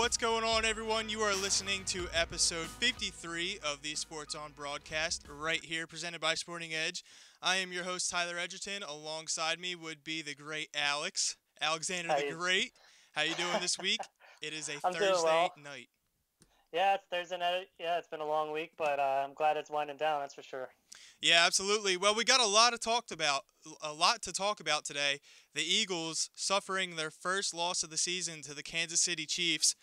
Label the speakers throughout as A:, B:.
A: What's going on, everyone? You are listening to episode 53 of the Sports On broadcast, right here, presented by Sporting Edge. I am your host, Tyler Edgerton. Alongside me would be the great Alexander the
B: Hey,
A: Great. How you doing this week? It is a
B: I'm doing
A: Thursday
B: well.
A: night.
B: Yeah, it's Thursday night. Yeah, it's been a long week, but I'm glad it's winding down. That's for sure.
A: Yeah, absolutely. Well, we got a lot to talk about today. The Eagles suffering their first loss of the season to the Kansas City Chiefs.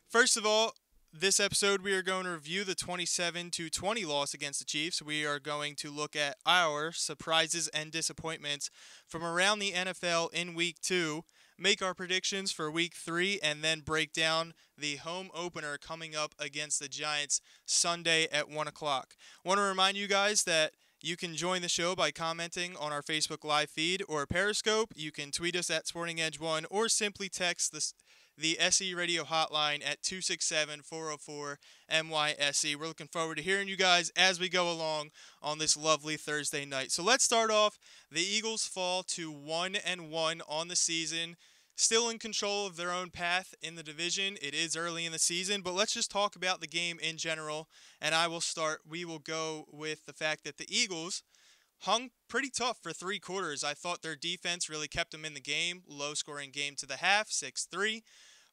A: First of all, this episode we are going to review the 27-20 loss against the Chiefs. We are going to look at our surprises and disappointments from around the NFL in week 2, make our predictions for week 3, and then break down the home opener coming up against the Giants Sunday at 1 o'clock. Want to remind you guys that you can join the show by commenting on our Facebook Live feed or Periscope. You can tweet us at Sporting Edge 1 or simply text the SE Radio hotline at 267-404-MYSE. We're looking forward to hearing you guys as we go along on this lovely Thursday night. So let's start off. The Eagles fall to 1-1 on the season. Still in control of their own path in the division. It is early in the season, but let's just talk about the game in general. And I will start. We will go with the fact that the Eagles hung pretty tough for 3 quarters. I thought their defense really kept them in the game. Low scoring game to the half, 6-3.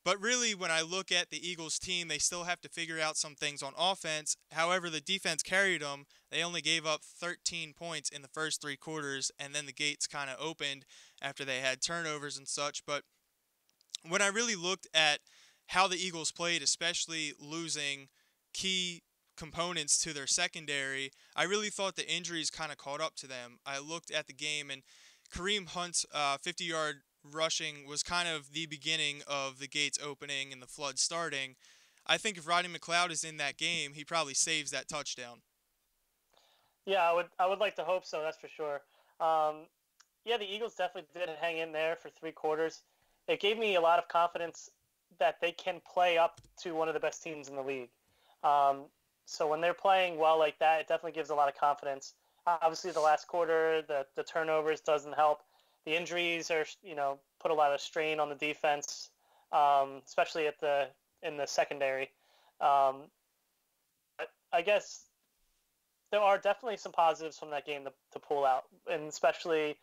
A: But really, when I look at the Eagles team, they still have to figure out some things on offense. However, the defense carried them. They only gave up 13 points in the first 3 quarters, and then the gates kind of opened after they had turnovers and such. But when I really looked at how the Eagles played, especially losing key components to their secondary, I really thought the injuries kind of caught up to them. I looked at the game, and Kareem Hunt's 50-yard rushing was kind of the beginning of the gates opening and the flood starting. I think if Rodney McLeod is in that game, he probably saves that touchdown.
B: Yeah, I would like to hope so. That's for sure. Um, yeah, the Eagles definitely did hang in there for 3 quarters. It gave me a lot of confidence that they can play up to one of the best teams in the league. Um, so when they're playing well like that, it definitely gives a lot of confidence. Obviously, the last quarter, the turnovers doesn't help. The injuries are, put a lot of strain on the defense, especially in the secondary. Um, but I guess there are definitely some positives from that game to pull out, and especially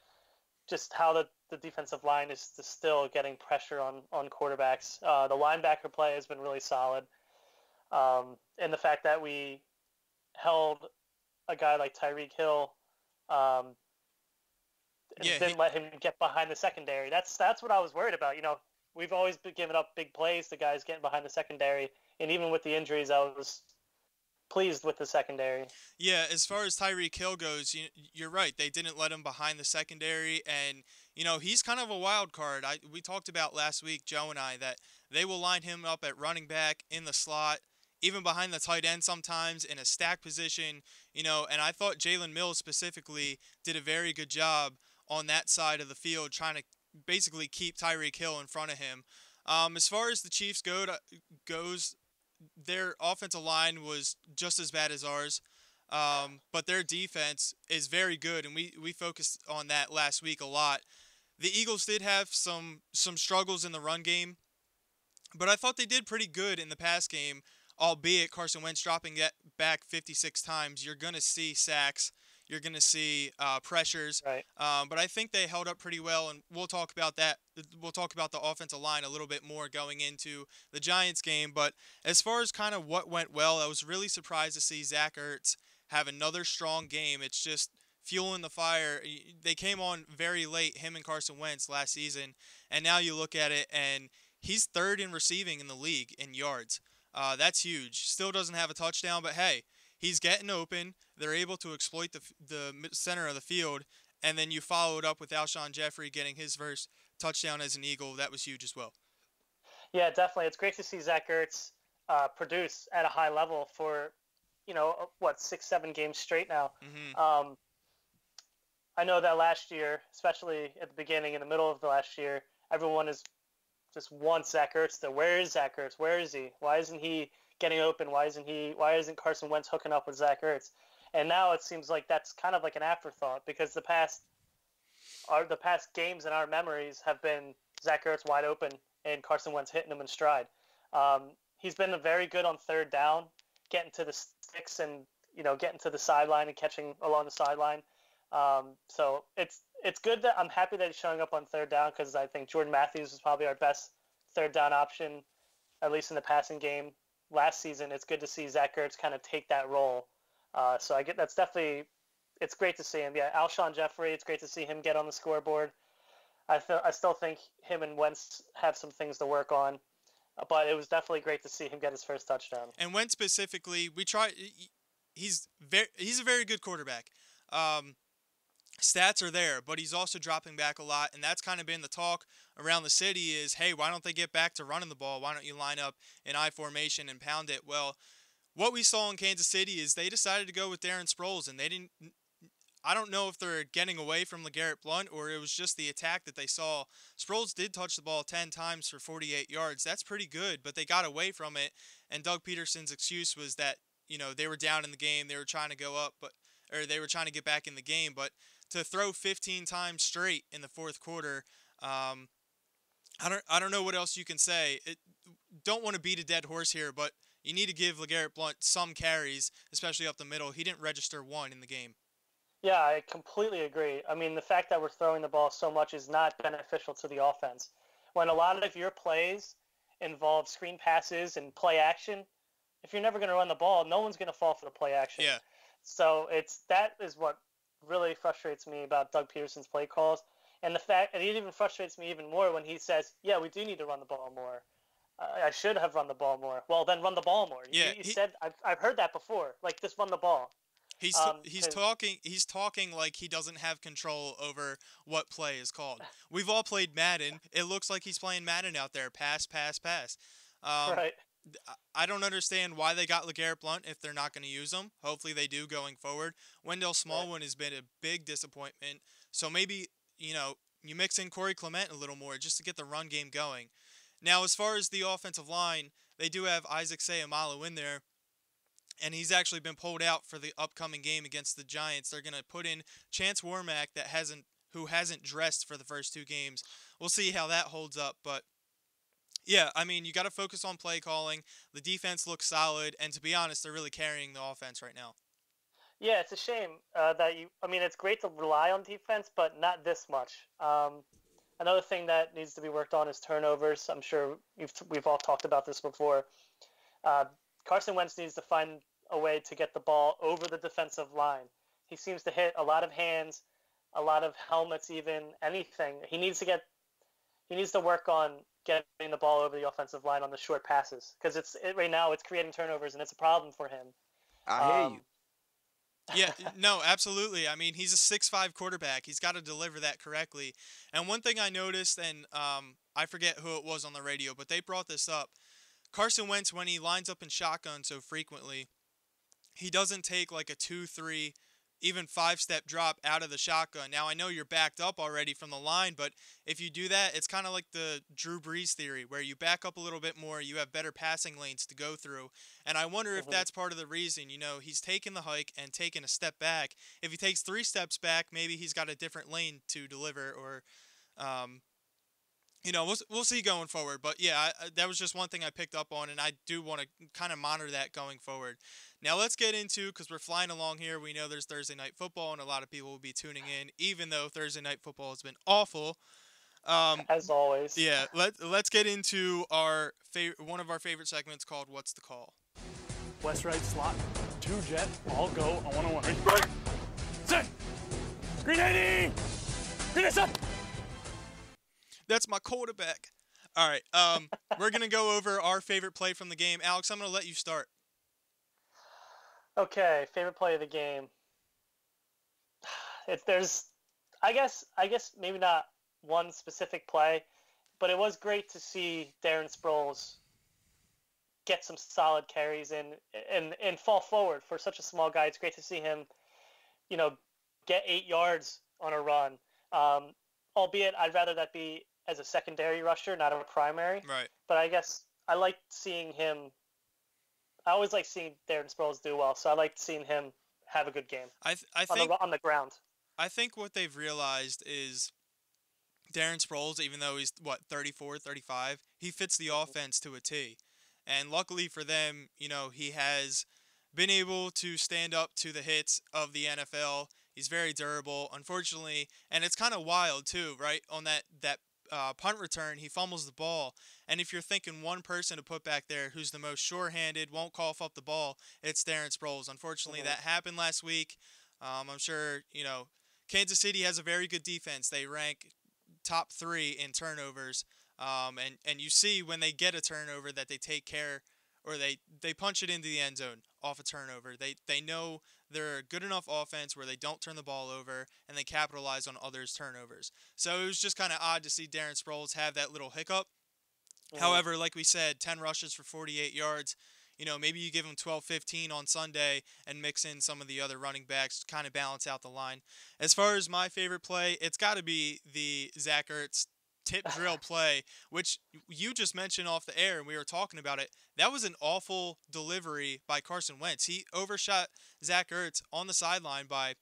B: just how the defensive line is still getting pressure on quarterbacks. The linebacker play has been really solid, and the fact that we held a guy like Tyreek Hill um, and
A: Yeah,
B: didn't let him get behind the secondary. That's what I was worried about. We've always been giving up big plays to guys getting behind the secondary, and even with the injuries, I was pleased with the secondary.
A: yeah. As far as Tyreek Hill goes, you're right. They didn't let him behind the secondary, and he's kind of a wild card. We talked about last week, Joe and I, that they will line him up at running back in the slot, even behind the tight end sometimes in a stack position. And I thought Jalen Mills specifically did a very good job on that side of the field, trying to basically keep Tyreek Hill in front of him. As far as the Chiefs goes, their offensive line was just as bad as ours, but their defense is very good, and we focused on that last week a lot. The Eagles did have some struggles in the run game, but I thought they did pretty good in the pass game, albeit Carson Wentz dropping it back 56 times. You're going to see sacks. You're going to see pressures.
B: Right.
A: But I think they held up pretty well, and we'll talk about that. We'll talk about the offensive line a little bit more going into the Giants game. But as far as kind of what went well, I was really surprised to see Zach Ertz have another strong game. It's just fueling the fire. They came on very late, him and Carson Wentz last season, and now you look at it, and he's third in receiving in the league in yards. That's huge. Still doesn't have a touchdown, but hey, he's getting open. They're able to exploit the center of the field, and then you follow it up with Alshon Jeffrey getting his first touchdown as an Eagle. That was huge as well.
B: Yeah, definitely. It's great to see Zach Ertz produce at a high level for, 6, 7 games straight now.
A: Hmm.
B: Um, I know that last year, especially at the beginning, in the middle of the last year, everyone is just wants Zach Ertz. Where is Zach Ertz? Where is he? Why isn't he getting open? Why isn't Carson Wentz hooking up with Zach Ertz? And now it seems like that's kind of like an afterthought because the past games in our memories have been Zach Ertz wide open and Carson Wentz hitting him in stride. He's been very good on third down, getting to the sticks and getting to the sideline and catching along the sideline. So it's good that I'm happy that he's showing up on third down because I think Jordan Matthews was probably our best third down option, at least in the passing game last season. It's good to see Zach Ertz kind of take that role. So that's definitely, it's great to see him. Yeah, Alshon Jeffrey, it's great to see him get on the scoreboard. I still think him and Wentz have some things to work on, but it was definitely great to see him get his first touchdown.
A: And Wentz specifically, he's a very good quarterback. Stats are there, but he's also dropping back a lot, and that's kind of been the talk around the city is, hey, why don't they get back to running the ball? Why don't you line up in I formation and pound it? Well, what we saw in Kansas City is they decided to go with Darren Sproles, and I don't know if they're getting away from LeGarrette Blount or it was just the attack that they saw. Sproles did touch the ball 10 times for 48 yards. That's pretty good, but they got away from it, and Doug Peterson's excuse was that, they were down in the game, they were trying to go up, or they were trying to get back in the game, but to throw 15 times straight in the fourth quarter, I don't know what else you can say. Don't want to beat a dead horse here, but you need to give LeGarrette Blount some carries, especially up the middle. He didn't register one in the game.
B: Yeah, I completely agree. I mean, the fact that we're throwing the ball so much is not beneficial to the offense. When a lot of your plays involve screen passes and play action, if you're never going to run the ball, no one's going to fall for the play action.
A: Yeah.
B: So that is what really frustrates me about Doug Peterson's play calls. And it even frustrates me even more when he says, yeah, we do need to run the ball more. I should have run the ball more. Well, then run the ball more.
A: Yeah,
B: you said, I've heard that before. Like, just run the ball.
A: He's talking like he doesn't have control over what play is called. We've all played Madden. It looks like he's playing Madden out there. Pass, pass, pass.
B: Right.
A: I don't understand why they got LeGarrette Blount if they're not going to use him. Hopefully they do going forward. Wendell Smallwood has been a big disappointment. So maybe, you mix in Corey Clement a little more just to get the run game going. Now, as far as the offensive line, they do have Isaac Seumalo in there. And he's actually been pulled out for the upcoming game against the Giants. They're going to put in Chance Warmack who hasn't dressed for the first two games. We'll see how that holds up, but yeah, I mean, you got to focus on play calling. The defense looks solid, and to be honest, they're really carrying the offense right now.
B: Yeah, it's a shame it's great to rely on defense, but not this much. Another thing that needs to be worked on is turnovers. I'm sure we've all talked about this before. Carson Wentz needs to find a way to get the ball over the defensive line. He seems to hit a lot of hands, a lot of helmets, even anything. He needs to work on getting the ball over the offensive line on the short passes because right now it's creating turnovers and it's a problem for him.
C: I hear you.
A: Yeah, no, absolutely. I mean, he's a 6'5" quarterback. He's got to deliver that correctly. And one thing I noticed, and I forget who it was on the radio, but they brought this up. Carson Wentz, when he lines up in shotgun so frequently, he doesn't take like a 2-3, even 5-step drop out of the shotgun. Now, I know you're backed up already from the line, but if you do that, it's kind of like the Drew Brees theory, where you back up a little bit more, you have better passing lanes to go through. And I wonder if that's part of the reason, he's taken the hike and taken a step back. If he takes 3 steps back, maybe he's got a different lane to deliver, or we'll see going forward. But yeah, that was just one thing I picked up on, and I do want to kind of monitor that going forward. Now let's get into, because we're flying along here, we know there's Thursday Night Football, and a lot of people will be tuning in, even though Thursday Night Football has been awful.
B: As always.
A: Yeah, let's get into one of our favorite segments called What's the Call?
D: West right slot, 2 jet, all go on 1-on-1. Ready, right, set, screen 80, screen set.
A: That's my quarterback. All right, we're going to go over our favorite play from the game. Alex, I'm going to let you start.
B: Okay, favorite play of the game. I guess maybe not one specific play, but it was great to see Darren Sproles get some solid carries and fall forward for such a small guy. It's great to see him, get 8 yards on a run. Albeit I'd rather that be as a secondary rusher, not a primary.
A: Right.
B: But I guess I like seeing him. I always like seeing Darren Sproles do well, so I like seeing him have a good game.
A: I think
B: on the ground.
A: I think what they've realized is Darren Sproles, even though he's 34, 35, he fits the offense to a T. And luckily for them, he has been able to stand up to the hits of the NFL. He's very durable, unfortunately, and it's kind of wild too, right? On that punt return, he fumbles the ball, and if you're thinking one person to put back there who's the most sure-handed, won't cough up the ball, it's Darren Sproles. Unfortunately, that happened last week. I'm sure Kansas City has a very good defense. They rank top 3 in turnovers, and you see when they get a turnover that they take care, or they punch it into the end zone off a turnover. They know they're a good enough offense where they don't turn the ball over and they capitalize on others' turnovers. So it was just kind of odd to see Darren Sproles have that little hiccup. However, like we said, 10 rushes for 48 yards. Maybe you give him 12, 15 on Sunday and mix in some of the other running backs to kind of balance out the line. As far as my favorite play, it's got to be the Zach Ertz tip drill play, which you just mentioned off the air and we were talking about it. That was an awful delivery by Carson Wentz. He overshot Zach Ertz on the sideline by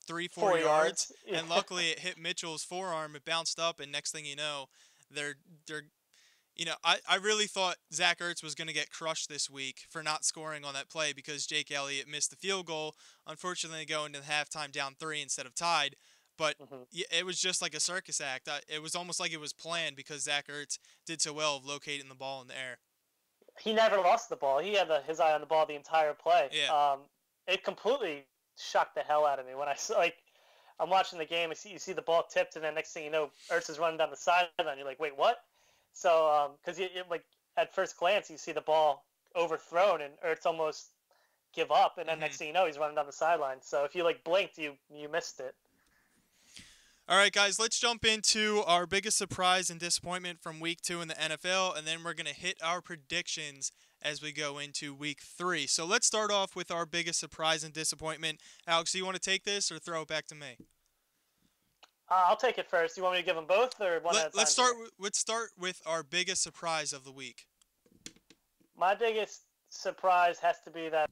A: 3-4 yards, and luckily it hit Mitchell's forearm. It bounced up, and next thing you know, I really thought Zach Ertz was going to get crushed this week for not scoring on that play because Jake Elliott missed the field goal. Unfortunately, going into halftime down 3 instead of tied. But it was just like a circus act. It was almost like it was planned because Zach Ertz did so well of locating the ball in the air.
B: He never lost the ball. He had his eye on the ball the entire play.
A: Yeah.
B: It completely shocked the hell out of me when I saw, I'm watching the game. You see the ball tipped, and then next thing you know, Ertz is running down the sideline. You're like, wait, what? So, because at first glance, you see the ball overthrown, and Ertz almost give up, and then next thing you know, he's running down the sideline. So if you blinked, you missed it.
A: All right, guys, let's jump into our biggest surprise and disappointment from Week 2 in the NFL, and then we're going to hit our predictions as we go into Week 3. So let's start off with our biggest surprise and disappointment. Alex, do you want to take this or throw it back to me?
B: I'll take it first. You want me to give them both or one at a time?
A: Let's start with our biggest surprise of the week.
B: My biggest surprise has to be that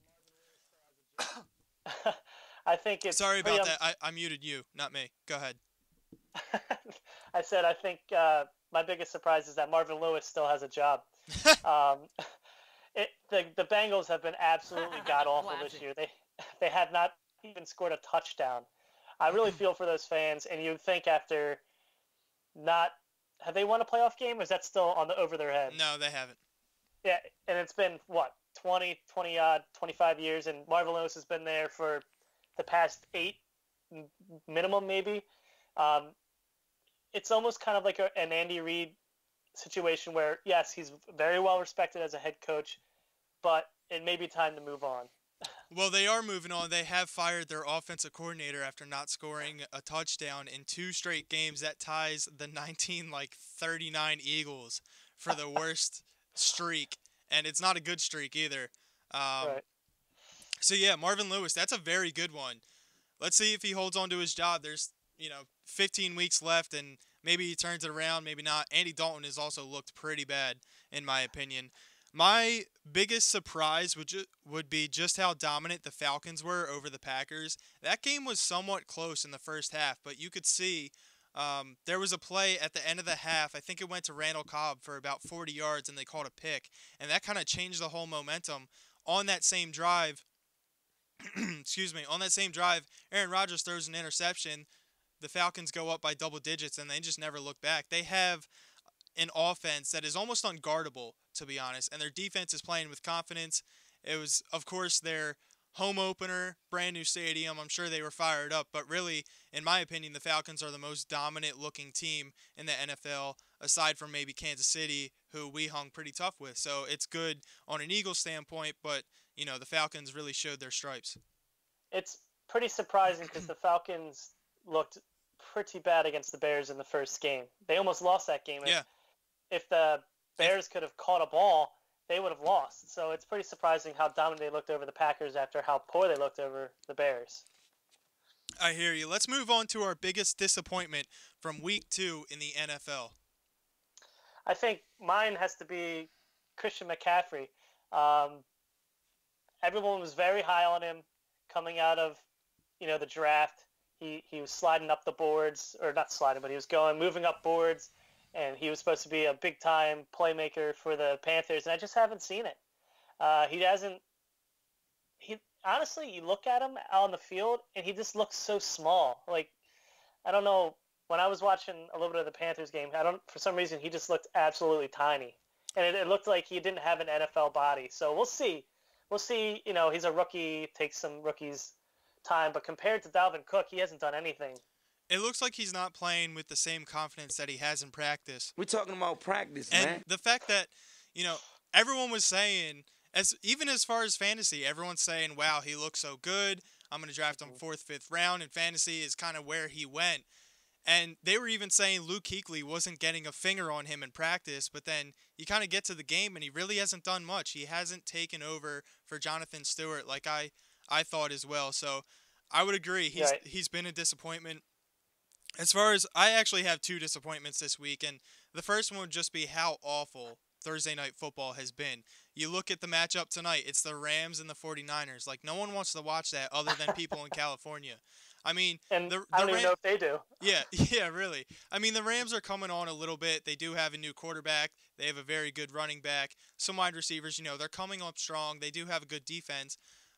B: I think it's...
A: Sorry about that. I muted you, not me. Go ahead.
B: I said I think my biggest surprise is that Marvin Lewis still has a job. The Bengals have been absolutely god-awful this year. They have not even scored a touchdown. I really feel for those fans, and you'd think after have they won a playoff game, or is that still over their head?
A: No, they haven't.
B: Yeah, and it's been, 25 years, and Marvin Lewis has been there for the past 8 minimum, maybe. It's almost kind of like an Andy Reid situation where, yes, he's very well respected as a head coach, but it may be time to move on.
A: Well, they are moving on. They have fired their offensive coordinator after not scoring a touchdown in 2 straight games. That ties the 1939 Eagles for the worst streak, and it's not a good streak either.
B: Right.
A: So yeah, Marvin Lewis, that's a very good one. Let's see if he holds on to his job. There's 15 weeks left, and maybe he turns it around, maybe not. Andy Dalton has also looked pretty bad, in my opinion. My biggest surprise would be just how dominant the Falcons were over the Packers. That game was somewhat close in the first half, but you could see there was a play at the end of the half. I think it went to Randall Cobb for about 40 yards, and they called a pick, and that kind of changed the whole momentum. On that same drive, Aaron Rodgers throws an interception. The Falcons go up by double digits, and they just never look back. They have an offense that is almost unguardable, to be honest, and their defense is playing with confidence. It was, of course, their home opener, brand new stadium. I'm sure they were fired up, but really, in my opinion, the Falcons are the most dominant-looking team in the NFL, aside from maybe Kansas City, who we hung pretty tough with. So it's good on an Eagles standpoint, but, the Falcons really showed their stripes.
B: It's pretty surprising because the Falcons looked pretty bad against the Bears in the first game. They almost lost that game.
A: Yeah.
B: If the Bears could have caught a ball, they would have lost. So it's pretty surprising how dominant they looked over the Packers after how poor they looked over the Bears.
A: I hear you. Let's move on to our biggest disappointment from Week 2 in the NFL.
B: I think mine has to be Christian McCaffrey. Everyone was very high on him coming out of, the draft. He was sliding up the boards, or not sliding, but he was moving up boards, and he was supposed to be a big-time playmaker for the Panthers, and I just haven't seen it. He hasn't. He honestly, you look at him out on the field, and he just looks so small. Like I don't know. When I was watching a little bit of the Panthers game, I don't. For some reason, he just looked absolutely tiny, and it looked like he didn't have an NFL body. So we'll see. We'll see. You know, he's a rookie. Takes some rookies' time, but compared to Dalvin Cook, he hasn't done anything.
A: It looks like he's not playing with the same confidence that he has in practice.
C: We're talking about practice,
A: And
C: man.
A: the fact that, everyone was saying, even as far as fantasy, everyone's saying, wow, he looks so good. I'm going to draft him 4th, 5th round, and fantasy is kind of where he went. And they were even saying Luke Kuechly wasn't getting a finger on him in practice, but then you kind of get to the game, and he really hasn't done much. He hasn't taken over for Jonathan Stewart like I thought as well. So I would agree. He's been a disappointment. As far as, I actually have 2 disappointments this week, and the first one would just be how awful Thursday Night Football has been. You look at the matchup tonight, it's the Rams and the 49ers. Like, no one wants to watch that other than people in California. I mean,
B: and I don't even know if they do.
A: Yeah, really. I mean, the Rams are coming on a little bit. They do have a new quarterback. They have a very good running back. Some wide receivers, they're coming up strong. They do have a good defense.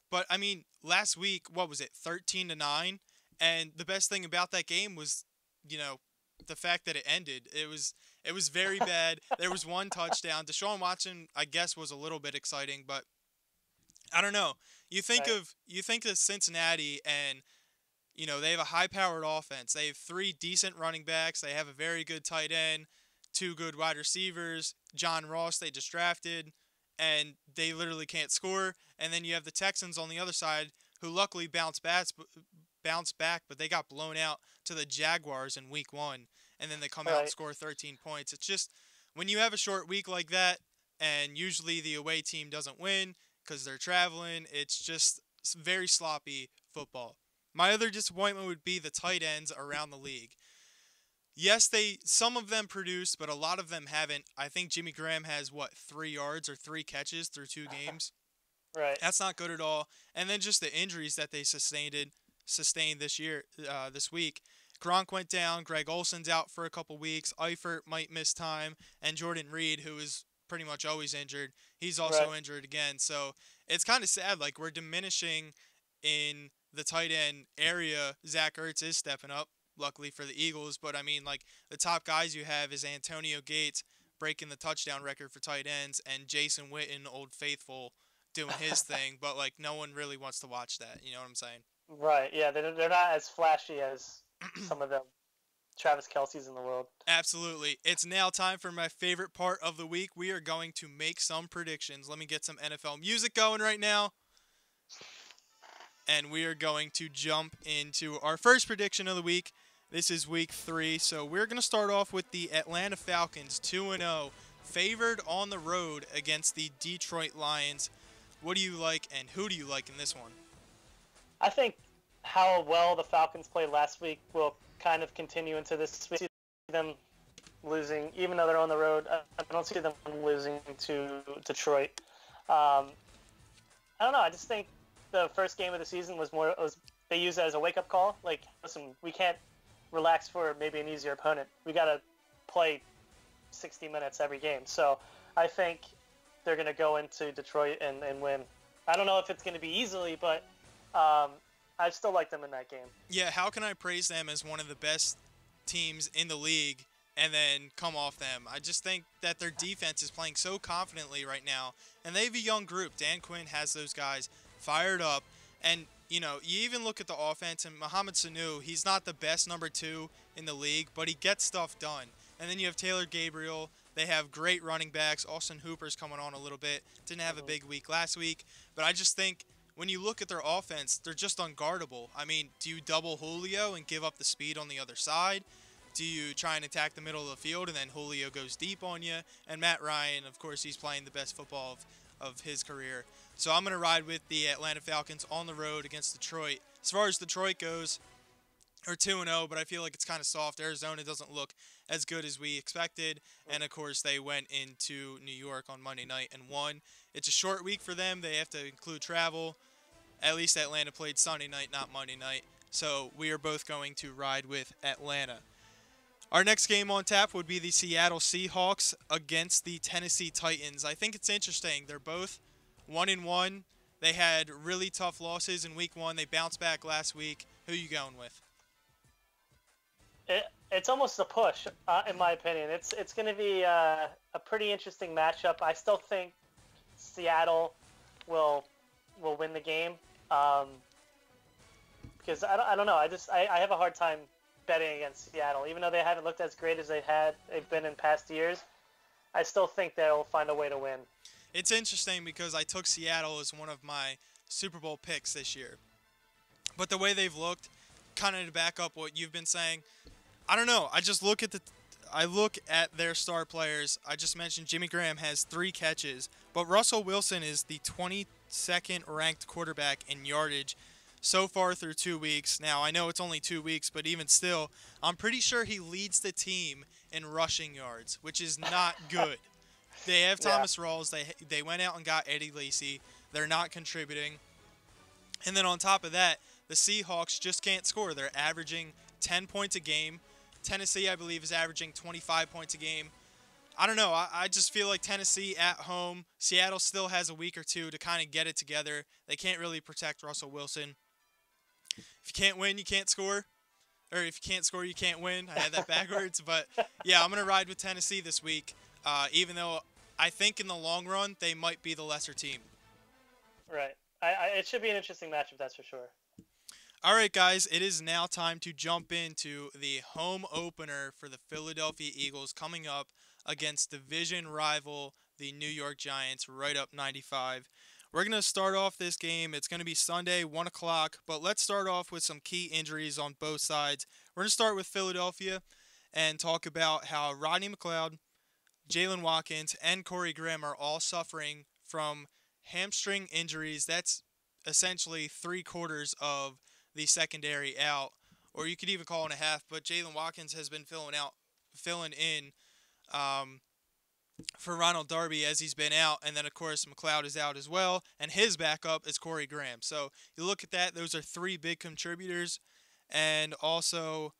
A: But, I mean, last week, what was it, 13-9? And the best thing about that game was, the fact that it ended. It was very bad. There was 1 touchdown. Deshaun Watson, I guess, was a little bit exciting, but I don't know. You think of Cincinnati, and they have a high-powered offense. They have 3 decent running backs. They have a very good tight end, 2 good wide receivers. John Ross they just drafted, and they literally can't score. And then you have the Texans on the other side, who luckily bounced back, but they got blown out to the Jaguars in week 1, and then they come out and score 13 points. It's just, when you have a short week like that, and usually the away team doesn't win because they're traveling, it's just very sloppy football. My other disappointment would be the tight ends around the league. Yes, some of them produced, but a lot of them haven't. I think Jimmy Graham has, 3 yards or 3 catches through 2 games?
B: Right.
A: That's not good at all. And then just the injuries that they sustained this week. Gronk went down. Greg Olson's out for a couple weeks. Eifert might miss time. And Jordan Reed, who is pretty much always injured, he's also injured again. So it's kind of sad. Like, we're diminishing in the tight end area. Zach Ertz is stepping up, luckily for the Eagles. But, I mean, like, the top guys you have is Antonio Gates breaking the touchdown record for tight ends, and Jason Witten, Old Faithful, doing his thing. But, like, no one really wants to watch that. You know what I'm saying?
B: Right, yeah, they're not as flashy as some of them Travis Kelce's in the world.
A: Absolutely. It's now time for my favorite part of the week. We are going to make some predictions. Let me get some NFL music going right now. And we are going to jump into our first prediction of the week. This is week 3, so we're going to start off with the Atlanta Falcons, 2-0, favored on the road against the Detroit Lions. What do you like, and who do you like in this one?
B: I think how well the Falcons played last week will kind of continue into this week. See them losing, even though they're on the road. I don't see them losing to Detroit. I don't know. I just think the first game of the season they used it as a wake-up call. Like, listen, we can't relax for maybe an easier opponent. We got to play 60 minutes every game. So I think they're going to go into Detroit and win. I don't know if it's going to be easily, but I still like them in that game.
A: Yeah, how can I praise them as one of the best teams in the league and then come off them? I just think that their defense is playing so confidently right now, and they have a young group. Dan Quinn has those guys fired up, and you even look at the offense, and Mohamed Sanu, he's not the best number 2 in the league, but he gets stuff done. And then you have Taylor Gabriel. They have great running backs. Austin Hooper's coming on a little bit. Didn't have a big week last week, but I just think when you look at their offense, they're just unguardable. I mean, do you double Julio and give up the speed on the other side? Do you try and attack the middle of the field and then Julio goes deep on you? And Matt Ryan, of course, he's playing the best football of his career. So I'm going to ride with the Atlanta Falcons on the road against Detroit. As far as Detroit goes, they're 2-0, but I feel like it's kind of soft. Arizona doesn't look as good as we expected. And, of course, they went into New York on Monday night and won. It's a short week for them. They have to include travel. At least Atlanta played Sunday night, not Monday night. So we are both going to ride with Atlanta. Our next game on tap would be the Seattle Seahawks against the Tennessee Titans. I think it's interesting. They're both 1-1. They had really tough losses in week 1. They bounced back last week. Who you going with?
B: It's almost a push, in my opinion. It's going to be a pretty interesting matchup. I still think Seattle will win the game, because I don't know. I have a hard time betting against Seattle, even though they haven't looked as great as they've been in past years. I still think they'll find a way to win.
A: It's interesting because I took Seattle as one of my Super Bowl picks this year, but the way they've looked, kind of to back up what you've been saying, I don't know. I look at their star players. I just mentioned Jimmy Graham has 3 catches, but Russell Wilson is the 22nd ranked quarterback in yardage so far through 2 weeks. Now, I know it's only 2 weeks, but even still, I'm pretty sure he leads the team in rushing yards, which is not good. They have Thomas Rawls. They went out and got Eddie Lacy. They're not contributing. And then on top of that, the Seahawks just can't score. They're averaging 10 points a game. Tennessee, I believe, is averaging 25 points a game. I don't know. I just feel like Tennessee at home, Seattle still has a week or two to kind of get it together. They can't really protect Russell Wilson. If you can't win, you can't score. Or if you can't score, you can't win. I had that backwards. But, yeah, I'm going to ride with Tennessee this week, even though I think in the long run they might be the lesser team.
B: Right. It should be an interesting matchup, that's for sure.
A: All right, guys, it is now time to jump into the home opener for the Philadelphia Eagles coming up against division rival, the New York Giants, right up 95. We're going to start off this game. It's going to be Sunday, 1 o'clock, but let's start off with some key injuries on both sides. We're going to start with Philadelphia and talk about how Rodney McLeod, Jaylen Watkins, and Corey Graham are all suffering from hamstring injuries. That's essentially 3/4 of the secondary out, or you could even call it a half, but Jaylen Watkins has been filling in for Ronald Darby as he's been out, and then of course McLeod is out as well, and his backup is Corey Graham. So you look at that, those are 3 big contributors, and also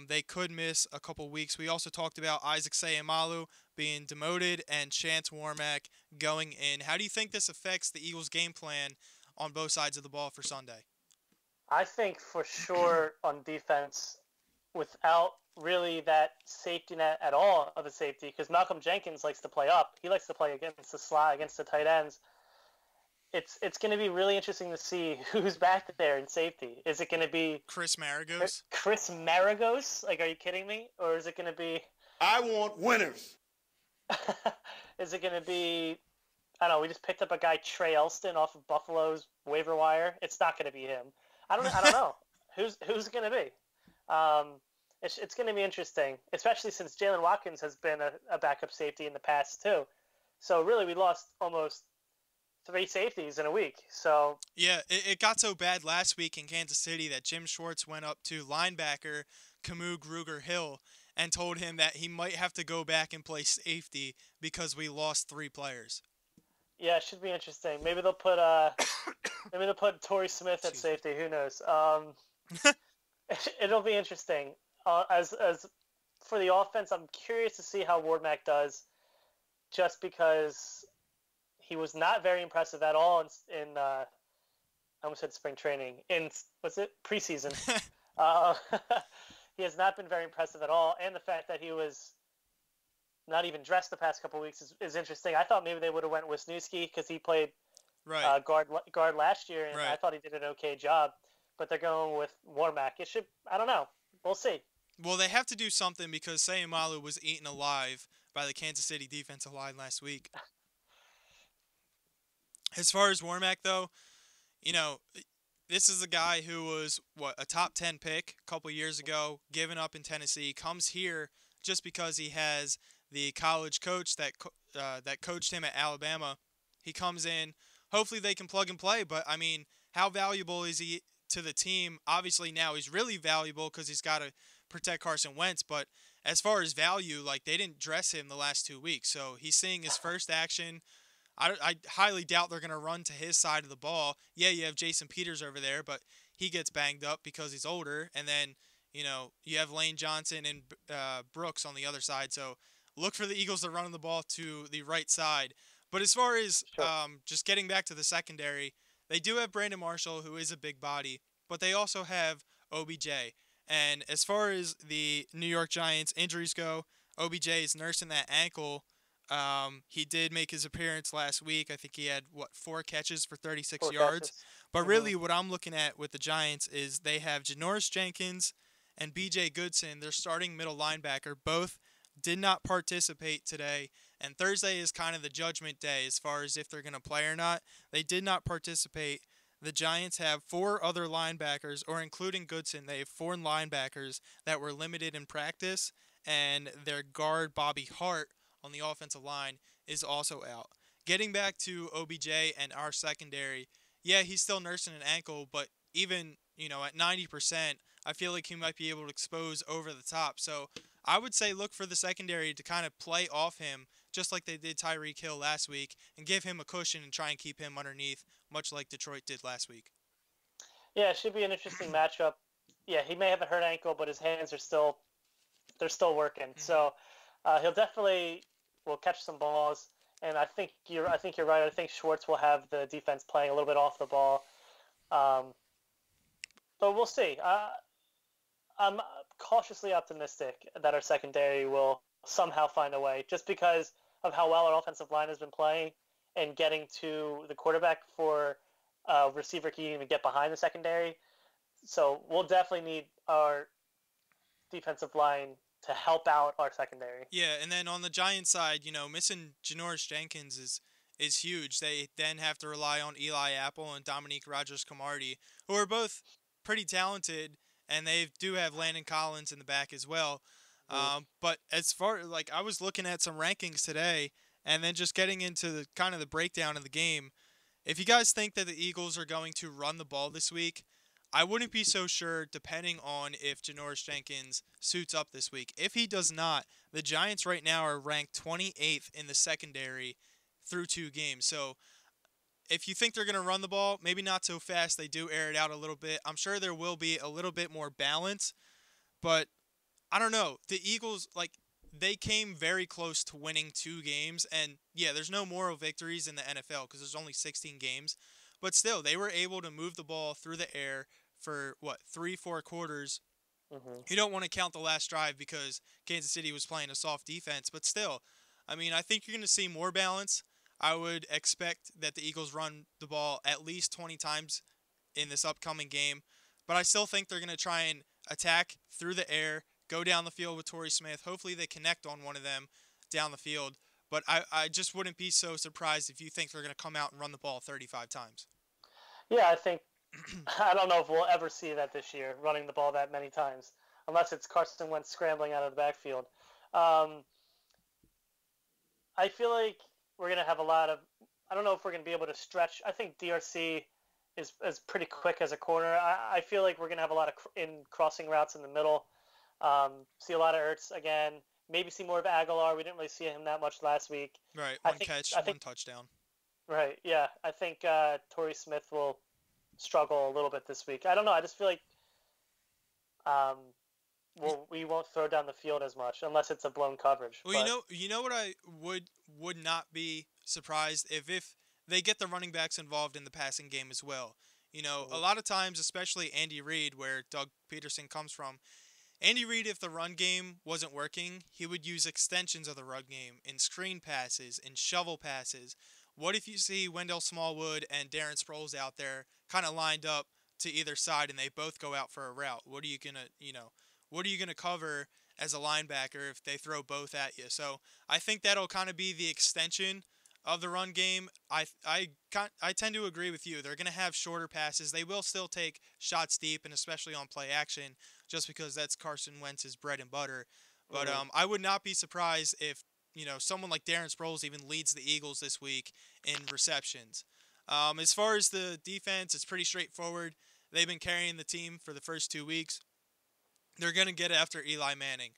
A: they could miss a couple weeks. We also talked about Isaac Seumalo being demoted and Chance Warmack going in. How do you think this affects the Eagles' game plan on both sides of the ball for Sunday?
B: I think for sure on defense, without really that safety net at all of a safety, because Malcolm Jenkins likes to play up. He likes to play against the slot, against the tight ends. It's going to be really interesting to see who's back there in safety. Is it going to be
A: Chris Maragos?
B: Chris Maragos? Like, are you kidding me? Or is it going to be...
C: I want winners.
B: Is it going to be... I don't know, we just picked up a guy, Trey Elston, off of Buffalo's waiver wire. It's not going to be him. I don't know. Who's it going to be? It's going to be interesting, especially since Jaylen Watkins has been a backup safety in the past too. So really, we lost almost 3 safeties in a week. So
A: yeah, it got so bad last week in Kansas City that Jim Schwartz went up to linebacker Camus Grugier-Hill and told him that he might have to go back and play safety because we lost 3 players.
B: Yeah, it should be interesting. Maybe they'll put Torrey Smith at safety. Who knows? It'll be interesting. As for the offense, I'm curious to see how Warmack does, just because he was not very impressive at all in I almost said spring training. Preseason? He has not been very impressive at all, and the fact that he was not even dressed the past couple of weeks is interesting. I thought maybe they would have went Wisniewski because he played guard last year, and I thought he did an okay job. But they're going with Warmack. I don't know. We'll see.
A: Well, they have to do something because Seumalo was eaten alive by the Kansas City defensive line last week. As far as Warmack, though, this is a guy who was, a top 10 pick a couple years ago, given up in Tennessee, comes here just because he has the college coach that coached him at Alabama. He comes in. Hopefully they can plug and play, but, I mean, how valuable is he to the team? Obviously now he's really valuable because he's got to protect Carson Wentz, but as far as value, they didn't dress him the last 2 weeks, so he's seeing his first action. I highly doubt they're going to run to his side of the ball. Yeah, you have Jason Peters over there, but he gets banged up because he's older, and then, you have Lane Johnson and Brooks on the other side, so look for the Eagles to run the ball to the right side. But as far as
B: Sure.
A: just getting back to the secondary, they do have Brandon Marshall, who is a big body, but they also have OBJ. And as far as the New York Giants injuries go, OBJ is nursing that ankle. He did make his appearance last week. I think he had, 4 catches for 36
B: 4
A: yards.
B: catches.
A: But
B: Mhm.
A: really, what I'm looking at with the Giants is they have Janoris Jenkins and BJ Goodson, their starting middle linebacker. Both did not participate today. And Thursday is kind of the judgment day as far as if they're going to play or not. They did not participate. The Giants have 4 other linebackers, or including Goodson, they have 4 linebackers that were limited in practice, and their guard, Bobby Hart, on the offensive line is also out. Getting back to OBJ and our secondary, yeah, he's still nursing an ankle, but even, at 90%, I feel like he might be able to expose over the top. So I would say look for the secondary to kind of play off him, just like they did Tyreek Hill last week, and give him a cushion and try and keep him underneath, much like Detroit did last week.
B: Yeah, it should be an interesting matchup. Yeah, he may have a hurt ankle, but his hands are still working. So he'll definitely will catch some balls. And I think you're right. I think Schwartz will have the defense playing a little bit off the ball. But we'll see. I'm cautiously optimistic that our secondary will somehow find a way, just because of how well our offensive line has been playing and getting to the quarterback for receiver can even get behind the secondary. So we'll definitely need our defensive line to help out our secondary.
A: Yeah, and then on the Giants side, missing Janoris Jenkins is huge. They then have to rely on Eli Apple and Dominique Rodgers-Cromartie, who are both pretty talented, and they do have Landon Collins in the back as well. But as far I was looking at some rankings today, and then just getting into the kind of the breakdown of the game. If you guys think that the Eagles are going to run the ball this week, I wouldn't be so sure depending on if Janoris Jenkins suits up this week. If he does not, the Giants right now are ranked 28th in the secondary through 2 games. So if you think they're going to run the ball, maybe not so fast. They do air it out a little bit. I'm sure there will be a little bit more balance, but I don't know. The Eagles, they came very close to winning 2 games, and yeah, there's no moral victories in the NFL because there's only 16 games, but still, they were able to move the ball through the air for 3-4 quarters. You don't want to count the last drive because Kansas City was playing a soft defense, but still, I think you're going to see more balance. I would expect that the Eagles run the ball at least 20 times in this upcoming game, but I still think they're going to try and attack through the air, go down the field with Torrey Smith. Hopefully they connect on one of them down the field, but I just wouldn't be so surprised if you think they're going to come out and run the ball 35 times.
B: Yeah, I don't know if we'll ever see that this year, running the ball that many times, unless it's Carson Wentz scrambling out of the backfield. I feel like we're going to have a lot of – I don't know if we're going to be able to stretch. I think DRC is pretty quick as a corner. I feel like we're going to have a lot of crossing routes in the middle. See a lot of Ertz again. Maybe see more of Aguilar. We didn't really see him that much last week.
A: Right, one touchdown. Right,
B: yeah. I think Torrey Smith will struggle a little bit this week. I don't know. I just feel like we won't throw down the field as much unless it's a blown coverage.
A: Well, you know what I would not be surprised if they get the running backs involved in the passing game as well. A lot of times, especially Andy Reid, where Doug Peterson comes from, Andy Reid, if the run game wasn't working, he would use extensions of the run game in screen passes, in shovel passes. What if you see Wendell Smallwood and Darren Sproles out there kind of lined up to either side and they both go out for a route? What are you gonna cover as a linebacker if they throw both at you? So I think that'll kind of be the extension of the run game. I tend to agree with you. They're going to have shorter passes. They will still take shots deep, and especially on play action, just because that's Carson Wentz's bread and butter. But I would not be surprised if someone like Darren Sproles even leads the Eagles this week in receptions. As far as the defense, it's pretty straightforward. They've been carrying the team for the first 2 weeks. They're going to get after Eli Manning.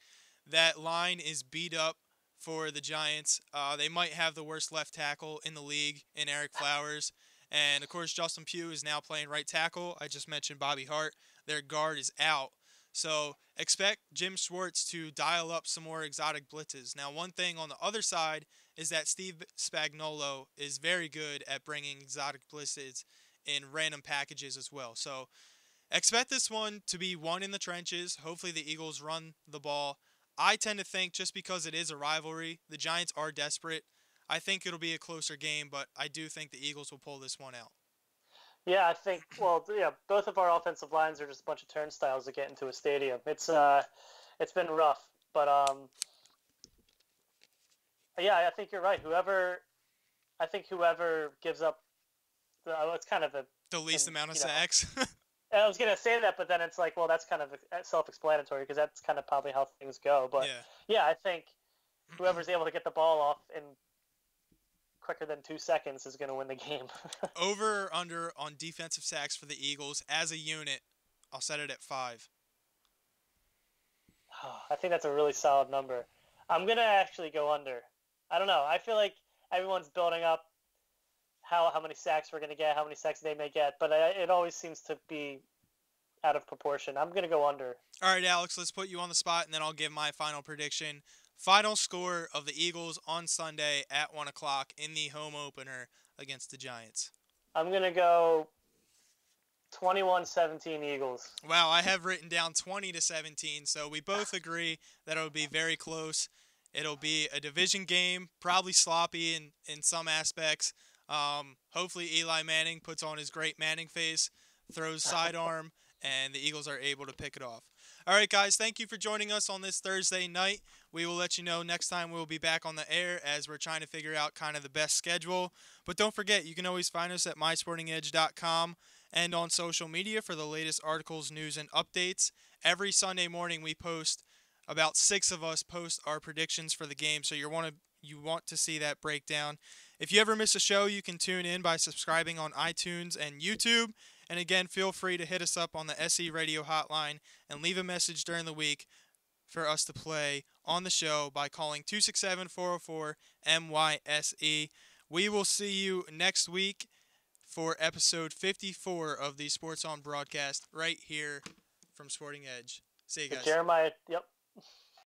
A: That line is beat up for the Giants. They might have the worst left tackle in the league in Eric Flowers. And, of course, Justin Pugh is now playing right tackle. I just mentioned Bobby Hart. Their guard is out. So expect Jim Schwartz to dial up some more exotic blitzes. Now, one thing on the other side is that Steve Spagnuolo is very good at bringing exotic blitzes in random packages as well. So expect this one to be won in the trenches. Hopefully the Eagles run the ball. I tend to think just because it is a rivalry, the Giants are desperate. I think it'll be a closer game, but I do think the Eagles will pull this one out.
B: Yeah, I think. Well, yeah, both of our offensive lines are just a bunch of turnstiles to get into a stadium. It's been rough, but yeah, I think you're right. Whoever gives up, it's kind of
A: the least amount of sacks.
B: I was gonna say that, but then it's like, well, that's kind of self-explanatory because that's kind of probably how things go. But yeah, I think whoever's able to get the ball off in quicker than 2 seconds is going to win the game.
A: Over or under on defensive sacks for the Eagles as a unit, I'll set it at 5.
B: I think that's a really solid number. I'm going to actually go under. I don't know. I feel like everyone's building up how many sacks we're going to get, how many sacks they may get, but it always seems to be out of proportion. I'm going to go under.
A: All right, Alex, let's put you on the spot, and then I'll give my final prediction. Final score of the Eagles on Sunday at 1 o'clock in the home opener against the Giants.
B: I'm going to go 21-17 Eagles.
A: Wow, I have written down 20-17, so we both agree that it'll be very close. It'll be a division game, probably sloppy in some aspects. Hopefully Eli Manning puts on his great Manning face, throws sidearm, and the Eagles are able to pick it off. All right, guys, thank you for joining us on this Thursday night. We will let you know next time we'll be back on the air as we're trying to figure out kind of the best schedule. But don't forget, you can always find us at mysportingedge.com and on social media for the latest articles, news, and updates. Every Sunday morning we post, about 6 of us post our predictions for the game, so you want to see that breakdown. If you ever miss a show, you can tune in by subscribing on iTunes and YouTube. And again, feel free to hit us up on the SE Radio hotline and leave a message during the week for us to play on the show by calling 267-404-MYSE. We will see you next week for episode 54 of the Sports On broadcast right here from Sporting Edge. See you guys.
B: Jeremiah, yep.